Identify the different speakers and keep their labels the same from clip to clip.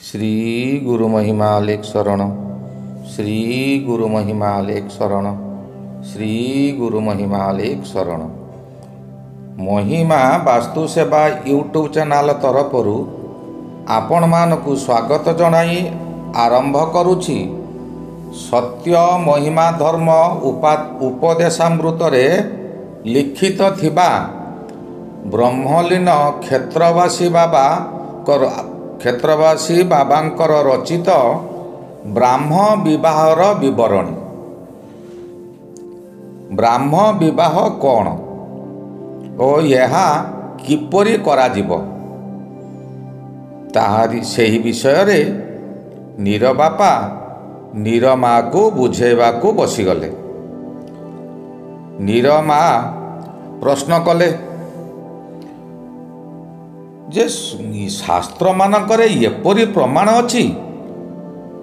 Speaker 1: श्री गुरु महिमा लेख शरण। श्री गुरु महिमा लेख शरण। श्री गुरु महिमा लेख शरण। महिमा वास्तु सेवा यूट्यूब चैनल तरफरु आपण मानकु स्वागत जनाई आरंभ करुछि। सत्य महिमा धर्म उपदेशामृत रे लिखित थिबा ब्रह्मलीन क्षेत्रवासी बाबांकर रचित ब्राह्म विवाहर विवरणी। ब्राह्म विवाह कौन ओ यह किपरि कराजिब ताहारी सेही विषय रे नीर बापा नीर माँ को बुझेबा को बसीगले। नीर माँ प्रश्न कले जे शास्त्र मानकरे एपरि प्रमाण अछि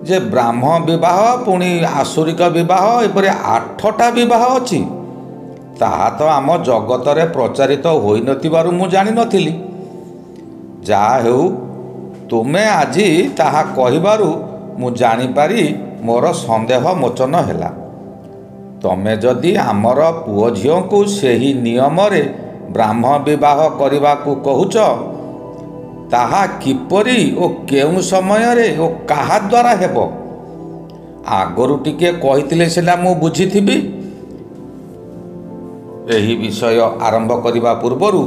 Speaker 1: जे ब्राह्म विवाह पुणी आसुरिक विवाह एपरि 8टा विवाह अछि। ताहा तो आम जगत रे प्रचारित होई नथिबारु मु जानि नथिली। जा हेउ तुमे आजी ताहा कहिबारु मु जानि पारी मोर संदेह मोचन हैला। तमे जदि आमर पुओ झियो को सेही नियम रे ब्राह्म विवाह करबा को कहूच ताहा किपरि ओ केउ समय रे ओ काहा द्वारा हेबो आगरु टिके कहितिले सेला मु बुझिथिबी। एही विषय आरंभ करिबा पूर्वरु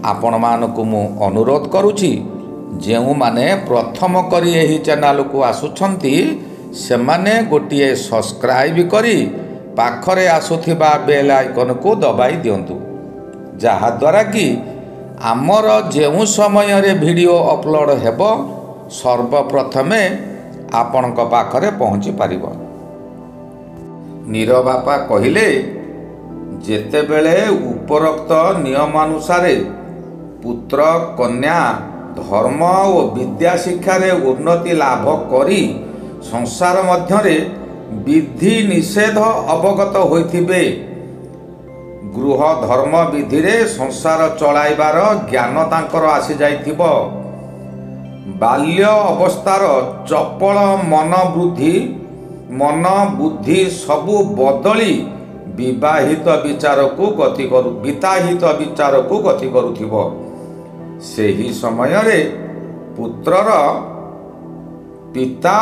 Speaker 1: आपण मानकु मु अनुरोध करूछि जेउ माने प्रथम करी एही चैनल को आसुछंती सेमाने गोटिए सब्सक्राइब करी पाखरे आसुथिबा बेल आइकन को दबाई दियंतु जहा द्वारा कि आमर जेउ समय रे वीडियो अपलोड हेबो सर्वप्रथमे आपणक पाखरे पहुँची पारिबो। नीर बापा कहिले जेतेबेले उपरोक्त नियमानुसारे पुत्र कन्या धर्म और विद्या शिक्षा रे उन्नति लाभ करी संसार मध्यरे विधि निषेध अवगत होइथिबे गृह धर्म विधि रे संसार चलाइबार ज्ञान तांकर आसी जाइथिबो। बाल्य अवस्थार चपल मन बुद्धि सबु बदली विवाहित विचार को गति करुथिबो। सेही समय रे पुत्रर पिता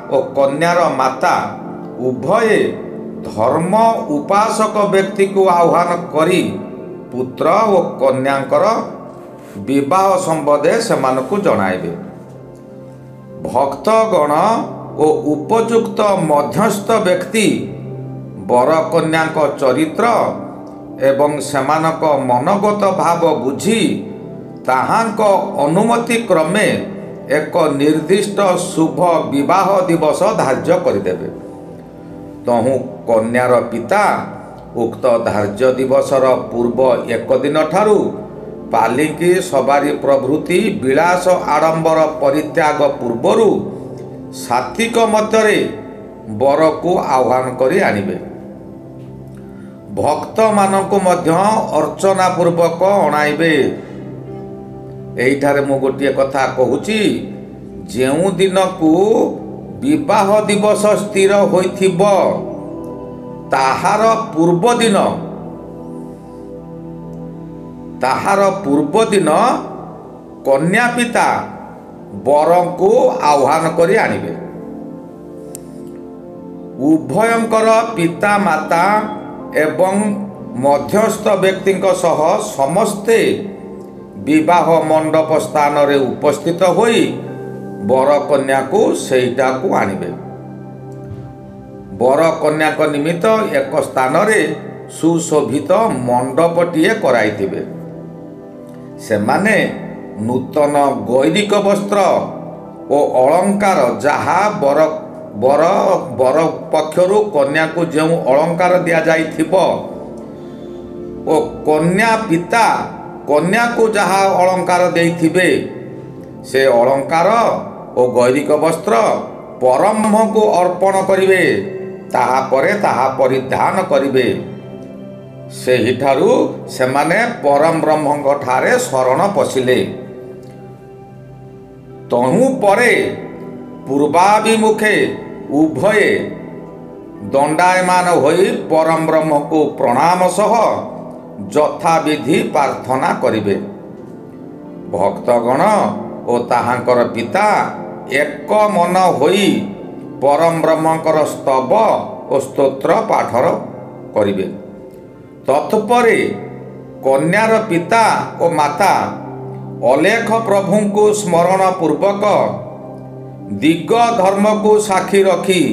Speaker 1: और कन्यार माता उभये धर्म उपासक व्यक्ति को आह्वान करी पुत्र और कन्यांकर विवाह संबंधे सेमानकु जणाइबे। भक्तगण और उपयुक्त मध्यस्थ व्यक्ति वर कन्यांक चरित्र एवं सेमानक मनोगत भाव बुझी ताहांक अनुमति क्रमे एक निर्दिष्ट शुभ विवाह दिवस धार्य करदेबे। तहु कन्यार पिता उक्त धार्य दिवसर पूर्व एक दिन ठारू पालिकी सवारी प्रभृति विलास आडंबर परित्याग पूर्वरु सात्विक मध्यरे वर को आह्वान करी आनिबे। भक्त मानकु मध्य अर्चना पूर्वक अणाइबे। एइठारे मु गोटिए कथा कहूची जेउ दिन को विवाह दिवस स्थिर होइथिबो ताहार पूर्व दिन कन्या पिता वर को आह्वान करी आनिबे। उभयंकर पिता माता एवं मध्यस्थ व्यक्ति सह समस्ते विवाह मंडप स्थान रे उपस्थित होई वर कन्या को सेटा को आनिबे। वर कन्या को निमित्त एक स्थान रे सुशोभित मंडपटिए कराइथिबे। सेमाने नूतन गैरिक वस्त्र और अलंकार जहा वर पक्षरु कन्या को जो अलंकार दिया जाइथिबो ओ कन्या पिता कन्या को जहा अलंकार देइथिबे से अलंकार और गैरिक वस्त्र परब्रह्म को अर्पण करिवे। ताहा परे ताहा परिधान करिवे। सेहिठारु सेमाने परम ब्रह्मଙ୍କ ठारे शरण पशिले। ତହୁଁ ପରେ ପୂର୍ବାଭିମୁଖେ ଉଭୟେ ଦଣ୍ଡାୟମାନ ହୋଇ ପରମ ବ୍ରହ୍ମକୁ ପ୍ରଣାମ ସହ ଯଥାବିଧି ପ୍ରାର୍ଥନା କରିବେ। ଭକ୍ତଗଣ ଓ ତାହାଙ୍କର ପିତା ଏକ ମନ ହୋଇ ପରମ ବ୍ରହ୍ମଙ୍କର ସ୍ତବ ଓ ସ୍ତୋତ୍ର ପାଠର କରିବେ। ତତ୍ପରେ କନ୍ୟାର ପିତା ଓ ମାତା ଅଲେଖ ପ୍ରଭୁଙ୍କୁ ସ୍ମରଣ ପୂର୍ବକ ଦିଗ ଧର୍ମକୁ ସାକ୍ଷୀ ରଖି,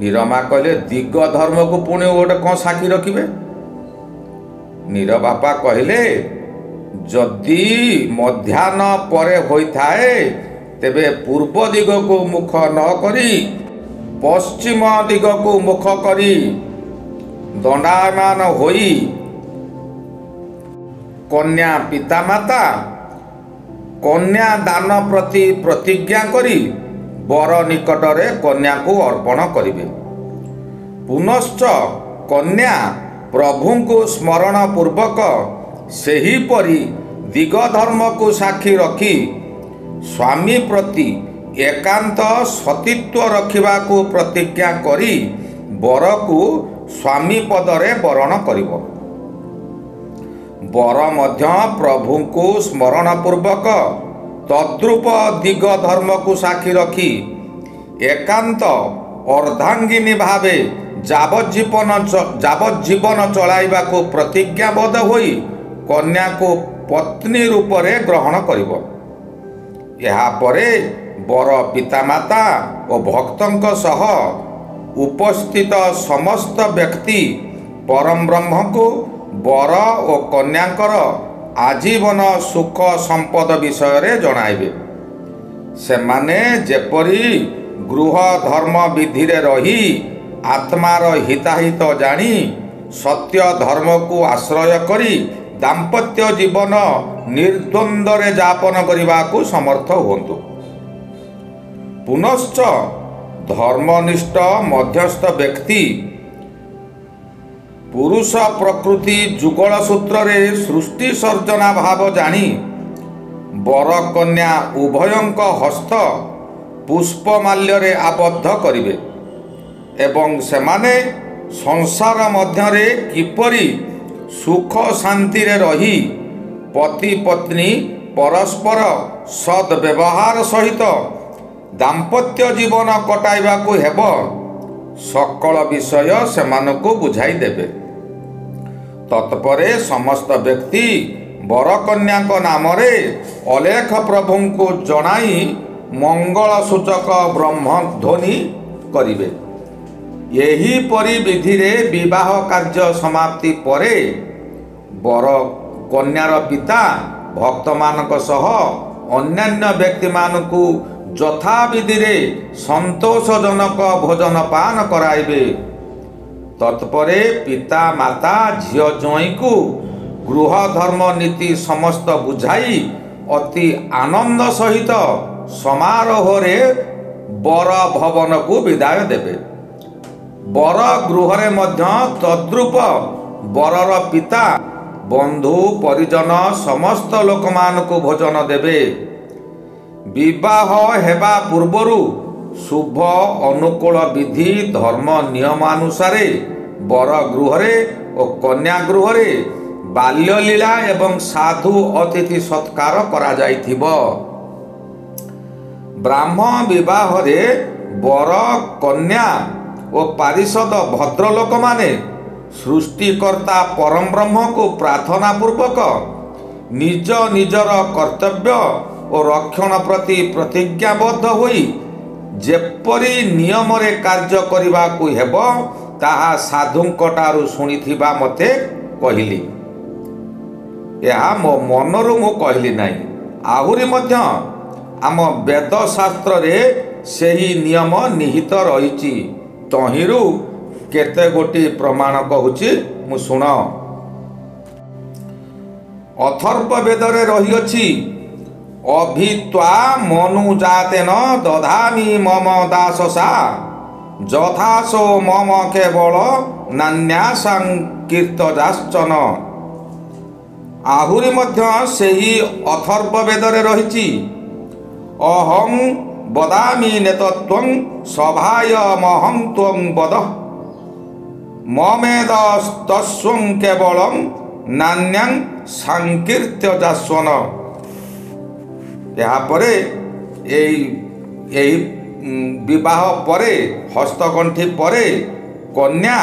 Speaker 1: ନିରମା କହିଲେ ଦିଗ ଧର୍ମକୁ ପୁଣି ଗୋଟେ କ'ଣ ସାକ୍ଷୀ ରଖିବେ? ନୀର ବାପା କହିଲେ ଯଦି ମଧ୍ୟାହ୍ନ ପରେ ହୋଇଥାଏ ତେବେ ପୂର୍ବ ଦିଗକୁ ମୁଖ ନ କରି ପଶ୍ଚିମ ଦିଗକୁ ମୁଖ କରି ଦଣ୍ଡାୟମାନ ହୋଇ କନ୍ୟା ପିତାମାତା କନ୍ୟା ଦାନ ପ୍ରତି ପ୍ରତିଜ୍ଞା କରି ବର ନିକଟରେ କନ୍ୟାକୁ ଅର୍ପଣ କରିବେ। ପୁନଶ୍ଚ କନ୍ୟା ପ୍ରଭୁଙ୍କୁ ସ୍ମରଣ ପୂର୍ବକ ସେହିପରି ଦିଗ ଧର୍ମକୁ ସାକ୍ଷୀ ରଖି ସ୍ୱାମୀ ପ୍ରତି ଏକାନ୍ତ ସତୀତ୍ୱ ରଖିବାକୁ ପ୍ରତିଜ୍ଞା କରି ବରକୁ ସ୍ୱାମୀ ପଦରେ ବରଣ କରିବ। ବର ମଧ୍ୟ ପ୍ରଭୁଙ୍କୁ ସ୍ମରଣ ପୂର୍ବକ ତଦ୍ରୂପ ଦିଗ ଧର୍ମକୁ ସାକ୍ଷୀ ରଖି ଏକାନ୍ତ ଅର୍ଦ୍ଧାଙ୍ଗିନୀ ଭାବେ ଯାବଜ୍ଜୀବନ ଚଳାଇବାକୁ ପ୍ରତିଜ୍ଞାବଦ୍ଧ ହୋଇ କନ୍ୟାକୁ ପତ୍ନୀ ରୂପରେ ଗ୍ରହଣ କରିବ। ଏହାପରେ ବର ପିତାମାତା ଓ ଭକ୍ତଙ୍କ ସହ ଉପସ୍ଥିତ ସମସ୍ତ ବ୍ୟକ୍ତି ପରମ ବ୍ରହ୍ମଙ୍କୁ ବର ଓ କନ୍ୟାଙ୍କର ଆଜୀବନ ସୁଖ ସମ୍ପଦ ବିଷୟରେ ଜଣାଇବେ। ସେମାନେ ଯେପରି ଗୃହ ଧର୍ମ ବିଧିରେ ରହି ଆତ୍ମାର ହିତାହିତ ଜାଣି ସତ୍ୟ ଧର୍ମକୁ ଆଶ୍ରୟ କରି ଦାମ୍ପତ୍ୟ ଜୀବନ ନିର୍ଦ୍ୱନ୍ଦ୍ୱରେ ଯାପନ କରିବାକୁ ସମର୍ଥ ହୁଅନ୍ତୁ। ପୁନଶ୍ଚ ଧର୍ମନିଷ୍ଠ ମଧ୍ୟସ୍ଥ ବ୍ୟକ୍ତି ପୁରୁଷ ପ୍ରକୃତି ଯୁଗଳ ସୂତ୍ରରେ ସୃଷ୍ଟି ସର୍ଜନା ଭାବ ଜାଣି ବର କନ୍ୟା ଉଭୟଙ୍କ ହସ୍ତ ପୁଷ୍ପମାଲ୍ୟରେ ଆବଦ୍ଧ କରିବେ ଏବଂ ସେମାନେ ସଂସାର ମଧ୍ୟରେ କିପରି ସୁଖ ଶାନ୍ତିରେ ରହି ପତି ପତ୍ନୀ ପରସ୍ପର ସଦ୍ବ୍ୟବହାର ସହିତ ଦାମ୍ପତ୍ୟ ଜୀବନ କଟାଇବାକୁ ହେବ ସକଳ ବିଷୟ ସେମାନଙ୍କୁ ବୁଝାଇ ଦେବେ। ତତ୍ପରେ ସମସ୍ତ ବ୍ୟକ୍ତି ବରକନ୍ୟାଙ୍କ ନାମରେ ଅଲେଖ ପ୍ରଭୁଙ୍କୁ ଜଣାଇ ମଙ୍ଗଳ ସୂଚକ ବ୍ରହ୍ମଧ୍ୱନି କରିବେ। ଏହିପରି ବିଧିରେ ବିବାହ କାର୍ଯ୍ୟ ସମାପ୍ତି ପରେ ବର କନ୍ୟାର ପିତା ଭକ୍ତମାନଙ୍କ ସହ ଅନ୍ୟାନ୍ୟ ବ୍ୟକ୍ତିମାନଙ୍କୁ ଯଥାବିଧିରେ ସନ୍ତୋଷଜନକ ଭୋଜନ ପାନ କରାଇବେ। ତତ୍ପରେ ପିତା ମାତା ଝିଅ ଜ୍ୱାଇଁଙ୍କୁ ଗୃହ ଧର୍ମ ନୀତି ସମସ୍ତ ବୁଝାଇ ଅତି ଆନନ୍ଦ ସହିତ ସମାରୋହରେ ବର ଭବନକୁ ବିଦାୟ ଦେବେ। ବର ଗୃହରେ ମଧ୍ୟ ତଦ୍ରୂପ ବରର ପିତା ବନ୍ଧୁ ପରିଜନ ସମସ୍ତ ଲୋକମାନଙ୍କୁ ଭୋଜନ ଦେବେ। ବିବାହ ହେବା ପୂର୍ବରୁ ଶୁଭ ଅନୁକୂଳ ବିଧି ଧର୍ମ ନିୟମାନୁସାରେ ବର ଗୃହରେ ଓ କନ୍ୟା ଗୃହରେ ବାଲ୍ୟଲୀଳା ଏବଂ ସାଧୁ ଅତିଥି ସତ୍କାର କରାଯାଇଥିବ। ବ୍ରାହ୍ମ ବିବାହରେ ବର କନ୍ୟା ଓ ପାରିଷଦ ଭଦ୍ରଲୋକମାନେ ସୃଷ୍ଟିକର୍ତ୍ତା ପରମ ବ୍ରହ୍ମକୁ ପ୍ରାର୍ଥନା ପୂର୍ବକ ନିଜ ନିଜର କର୍ତ୍ତବ୍ୟ ଓ ରକ୍ଷଣ ପ୍ରତି ପ୍ରତିଜ୍ଞାବଦ୍ଧ ହୋଇ ଯେପରି ନିୟମରେ କାର୍ଯ୍ୟ କରିବାକୁ ହେବ ତାହା ସାଧୁଙ୍କଠାରୁ ଶୁଣିଥିବା ମୋତେ କହିଲି। ଏହା ମୋ ମନରୁ ମୁଁ କହିଲି ନାହିଁ, ଆହୁରି ମଧ୍ୟ ଆମ ବେଦଶାସ୍ତ୍ରରେ ସେହି ନିୟମ ନିହିତ ରହିଛି। ତହିଁରୁ କେତେ ଗୋଟି ପ୍ରମାଣ କହୁଛି ମୁଁ ଶୁଣ। ଅଥର୍ବ ବେଦରେ ରହିଅଛି ଅଭିତ୍ୱା ମନୁଜାତେନ ଦଧାମି ମମ ଦାସସା ଯଥାସୋ ମମ କେବଳ ନାନ୍ୟା ସଂକୀର୍ତ୍ତଜାଶ୍ଚନ। ଆହୁରି ମଧ୍ୟ ସେହି ଅଥର୍ବ ବେଦରେ ରହିଛି, ଅହଂ ବଦାମି ନେତତ୍ୱଂ ସଭାୟ ମହଂ ତ୍ୱଂ ବଦ ମମେଦସ୍ତସ୍ୱଂ କେବଳଂ ନାନ୍ୟଂ ସାଙ୍କୀର୍ତ୍ୟ ଯାସ୍ୱନ। ଏହାପରେ ଏହି ବିବାହ ପରେ ହସ୍ତଗଣ୍ଠି ପରେ କନ୍ୟା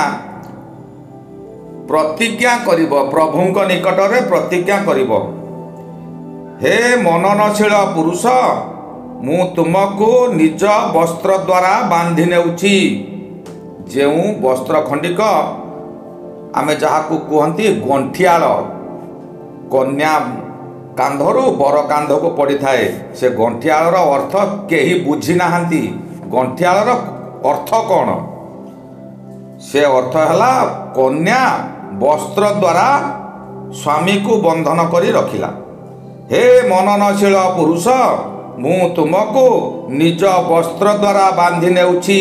Speaker 1: ପ୍ରତିଜ୍ଞା କରିବ, ପ୍ରଭୁଙ୍କ ନିକଟରେ ପ୍ରତିଜ୍ଞା କରିବ, ହେ ମନନଶୀଳ ପୁରୁଷ, ମୁଁ ତୁମକୁ ନିଜ ବସ୍ତ୍ର ଦ୍ୱାରା ବାନ୍ଧି ନେଉଛି। ଯେଉଁ ବସ୍ତ୍ର ଖଣ୍ଡିକ ଆମେ ଯାହାକୁ କୁହନ୍ତି ଗଣ୍ଠିଆଳ, କନ୍ୟା କାନ୍ଧରୁ ବର କାନ୍ଧକୁ ପଡ଼ିଥାଏ, ସେ ଗଣ୍ଠିଆଳର ଅର୍ଥ କେହି ବୁଝି ନାହାନ୍ତି। ଗଣ୍ଠିଆଳର ଅର୍ଥ କ'ଣ? ସେ ଅର୍ଥ ହେଲା କନ୍ୟା ବସ୍ତ୍ର ଦ୍ୱାରା ସ୍ୱାମୀକୁ ବନ୍ଧନ କରି ରଖିଲା। ହେ ମନନଶୀଳ ପୁରୁଷ, ମୁଁ ତୁମକୁ ନିଜ ବସ୍ତ୍ର ଦ୍ୱାରା ବାନ୍ଧି ନେଉଛି,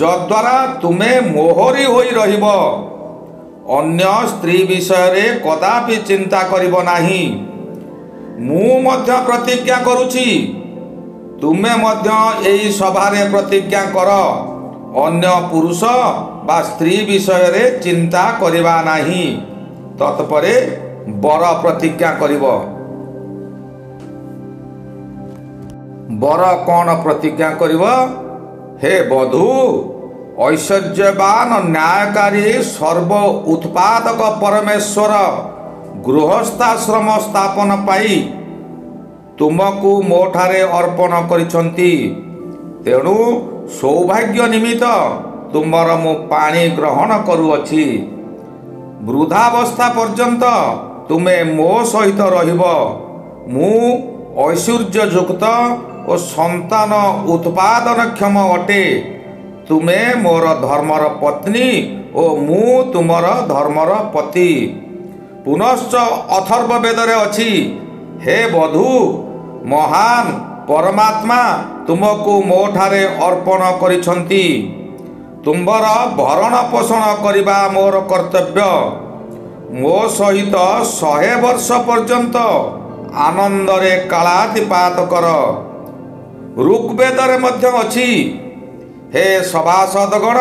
Speaker 1: ଯଦ୍ୱାରା ତୁମେ ମୋହରି ହୋଇ ରହିବ। ଅନ୍ୟ ସ୍ତ୍ରୀ ବିଷୟରେ କଦାପି ଚିନ୍ତା କରିବ ନାହିଁ। ମୁଁ ମଧ୍ୟ ପ୍ରତିଜ୍ଞା କରୁଛି, ତୁମେ ମଧ୍ୟ ଏହି ସଭାରେ ପ୍ରତିଜ୍ଞା କର, ଅନ୍ୟ ପୁରୁଷ ବା ସ୍ତ୍ରୀ ବିଷୟରେ ଚିନ୍ତା କରିବା ନାହିଁ। ତତ୍ପରେ ବର ପ୍ରତିଜ୍ଞା କରିବ। ବର କ'ଣ ପ୍ରତିଜ୍ଞା କରିବ? ହେ ବଧୂ, ଐଶ୍ୱର୍ଯ୍ୟବାନ ନ୍ୟାୟକାରୀ ସର୍ବ ଉତ୍ପାଦକ ପରମେଶ୍ୱର ଗୃହସ୍ଥାଶ୍ରମ ସ୍ଥାପନ ପାଇଁ ତୁମକୁ ମୋ ଠାରେ ଅର୍ପଣ କରିଛନ୍ତି। ତେଣୁ ସୌଭାଗ୍ୟ ନିମିତ୍ତ ତୁମର ମୁଁ ପାଣି ଗ୍ରହଣ କରୁଅଛି। ବୃଦ୍ଧାବସ୍ଥା ପର୍ଯ୍ୟନ୍ତ ତୁମେ ମୋ ସହିତ ରହିବ। ମୁଁ ଐଶ୍ୱର୍ଯ୍ୟଯୁକ୍ତ ଓ ସନ୍ତାନ ଉତ୍ପାଦନକ୍ଷମ ଅଟେ। ତୁମେ ମୋର ଧର୍ମର ପତ୍ନୀ ଓ ମୁଁ ତୁମର ଧର୍ମର ପତି। ପୁନଶ୍ଚ ଅଥର୍ବ ବେଦରେ ଅଛି, ହେ ବଧୂ, ମହାନ ପରମାତ୍ମା ତୁମକୁ ମୋ ଠାରେ ଅର୍ପଣ କରିଛନ୍ତି। ତୁମ୍ଭର ଭରଣ ପୋଷଣ କରିବା ମୋର କର୍ତ୍ତବ୍ୟ। ମୋ ସହିତ 100 ବର୍ଷ ପର୍ଯ୍ୟନ୍ତ ଆନନ୍ଦରେ କାଳାତିପାତ କର। ଋଗ୍ବେଦରେ ମଧ୍ୟ ଅଛି, ହେ ସଭାସଦଗଣ,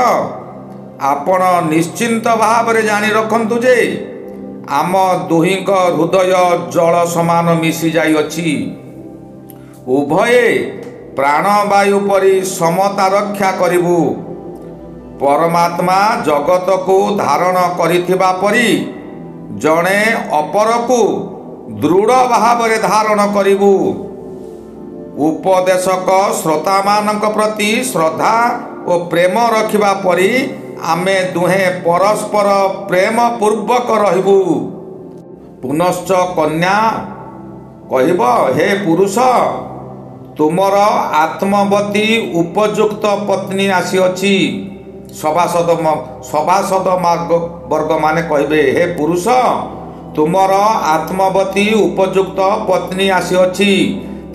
Speaker 1: ଆପଣ ନିଶ୍ଚିନ୍ତ ଭାବରେ ଜାଣି ରଖନ୍ତୁ ଯେ ଆମ ଦୁହିଁଙ୍କ ହୃଦୟ ଜଳ ସମାନ ମିଶି ଯାଇଅଛି। ଉଭୟେ ପ୍ରାଣବାୟୁ ପରି ସମତା ରକ୍ଷା କରିବୁ। ପରମାତ୍ମା ଜଗତକୁ ଧାରଣ କରିଥିବା ପରି ଜଣେ ଅପରକୁ ଦୃଢ଼ ଭାବରେ ଧାରଣ କରିବୁ। ଉପଦେଶକ ଶ୍ରୋତାମାନଙ୍କ ପ୍ରତି ଶ୍ରଦ୍ଧା ଓ ପ୍ରେମ ରଖିବା ପରି ଆମେ ଦୁହେଁ ପରସ୍ପର ପ୍ରେମ ପୂର୍ବକ ରହିବୁ। ପୁନଶ୍ଚ କନ୍ୟା କହିବ, ହେ ପୁରୁଷ, ତୁମର ଆତ୍ମବତୀ ଉପଯୁକ୍ତ ପତ୍ନୀ ଆସିଅଛି। ସଭାସଦ ବର୍ଗମାନେ କହିବେ, ହେ ପୁରୁଷ, ତୁମର ଆତ୍ମବତୀ ଉପଯୁକ୍ତ ପତ୍ନୀ ଆସିଅଛି,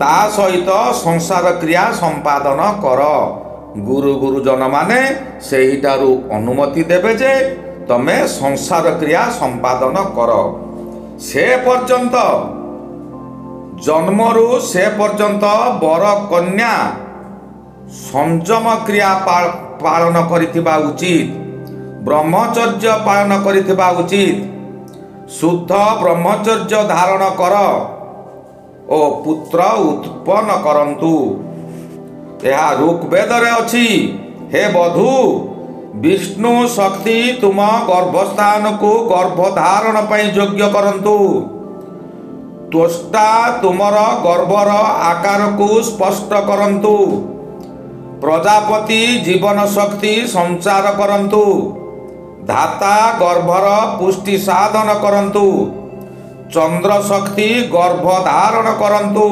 Speaker 1: ତା ସହିତ ସଂସାର କ୍ରିୟା ସମ୍ପାଦନ କର। ଗୁରୁଜନମାନେ ସେହିଠାରୁ ଅନୁମତି ଦେବେ ଯେ ତମେ ସଂସାର କ୍ରିୟା ସମ୍ପାଦନ କର। ସେ ପର୍ଯ୍ୟନ୍ତ, ଜନ୍ମରୁ ସେ ପର୍ଯ୍ୟନ୍ତ ବର କନ୍ୟା ସଂଯମ କ୍ରିୟା ପାଳନ କରିଥିବା ଉଚିତ, ବ୍ରହ୍ମଚର୍ଯ୍ୟ ପାଳନ କରିଥିବା ଉଚିତ। ଶୁଦ୍ଧ ବ୍ରହ୍ମଚର୍ଯ୍ୟ ଧାରଣ କର ଓ ପୁତ୍ର ଉତ୍ପନ୍ନ କରନ୍ତୁ। ଏହା ଋଗ୍ବେଦରେ ଅଛି, ହେ ବଧୂ, ବିଷ୍ଣୁ ଶକ୍ତି ତୁମ ଗର୍ଭସ୍ଥାନକୁ ଗର୍ଭଧାରଣ ପାଇଁ ଯୋଗ୍ୟ କରନ୍ତୁ। ତ୍ୱଷ୍ଟା ତୁମର ଗର୍ଭର ଆକାରକୁ ସ୍ପଷ୍ଟ କରନ୍ତୁ। ପ୍ରଜାପତି ଜୀବନ ଶକ୍ତି ସଞ୍ଚାର କରନ୍ତୁ। ଧାତା ଗର୍ଭର ପୁଷ୍ଟି ସାଧନ କରନ୍ତୁ। ଚନ୍ଦ୍ର ଶକ୍ତି ଗର୍ଭଧାରଣ କରନ୍ତୁ।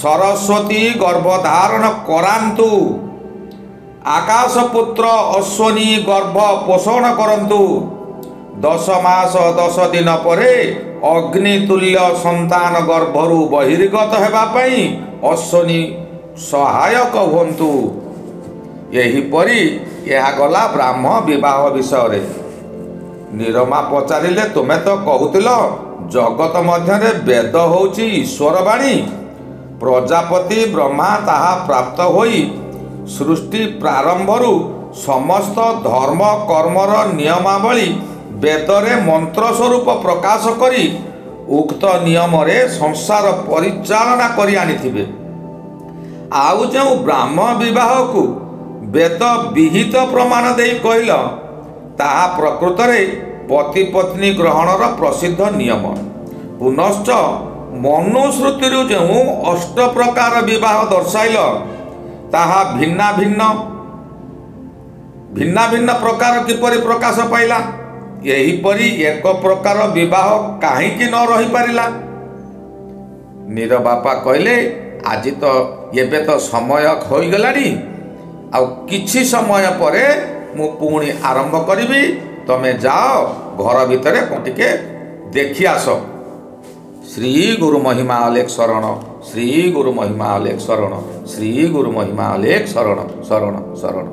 Speaker 1: ସରସ୍ୱତୀ ଗର୍ଭଧାରଣ କରାନ୍ତୁ। ଆକାଶପୁତ୍ର ଅଶ୍ୱିନୀ ଗର୍ଭ ପୋଷଣ କରନ୍ତୁ। 10 ମାସ 10 ଦିନ ପରେ ଅଗ୍ନିତୁଲ୍ୟ ସନ୍ତାନ ଗର୍ଭରୁ ବହିର୍ଗତ ହେବା ପାଇଁ ଅଶ୍ୱିନୀ ସହାୟକ ହୁଅନ୍ତୁ। ଏହିପରି ଏହା ଗଲା ବ୍ରାହ୍ମ ବିବାହ ବିଷୟରେ। ନିରମା ପଚାରିଲେ, ତୁମେ ତ କହୁଥିଲ ଜଗତ ମଧ୍ୟରେ ବେଦ ହେଉଛି ଈଶ୍ୱର ବାଣୀ। ପ୍ରଜାପତି ବ୍ରହ୍ମା ତାହା ପ୍ରାପ୍ତ ହୋଇ ସୃଷ୍ଟି ପ୍ରାରମ୍ଭରୁ ସମସ୍ତ ଧର୍ମ କର୍ମର ନିୟମାବଳୀ ବେଦରେ ମନ୍ତ୍ର ସ୍ୱରୂପ ପ୍ରକାଶ କରି ଉକ୍ତ ନିୟମରେ ସଂସାର ପରିଚାଳନା କରି ଆଣିଥିବେ। ଆଉ ଯେଉଁ ବ୍ରାହ୍ମ ବିବାହକୁ ବେଦ ବିହିତ ପ୍ରମାଣ ଦେଇ କହିଲ, ତାହା ପ୍ରକୃତରେ ପତି ପତ୍ନୀ ଗ୍ରହଣର ପ୍ରସିଦ୍ଧ ନିୟମ। ପୁନଶ୍ଚ ମନୁଶ୍ରୁତିରୁ ଯେଉଁ ଅଷ୍ଟ ପ୍ରକାର ବିବାହ ଦର୍ଶାଇଲ, ତାହା ଭିନ୍ନ ଭିନ୍ନ ପ୍ରକାର କିପରି ପ୍ରକାଶ ପାଇଲା? ଏହିପରି ଏକ ପ୍ରକାର ବିବାହ କାହିଁକି ନ ରହିପାରିଲା? ନୀର ବାପା କହିଲେ, ଆଜି ତ ଏବେ ତ ସମୟ ହୋଇଗଲାଣି, ଆଉ କିଛି ସମୟ ପରେ ମୁଁ ପୁଣି ଆରମ୍ଭ କରିବି। ତମେ ଯାଅ ଘର ଭିତରେ ଟିକେ ଦେଖି ଆସ। ଶ୍ରୀ ଗୁରୁ ମହିମା ଅଲେଖ ଶରଣ, ଶ୍ରୀ ଗୁରୁ ମହିମା ଅଲେଖ ଶରଣ, ଶ୍ରୀ ଗୁରୁ ମହିମା ଅଲେଖ ଶରଣ ଶରଣ ଶରଣ।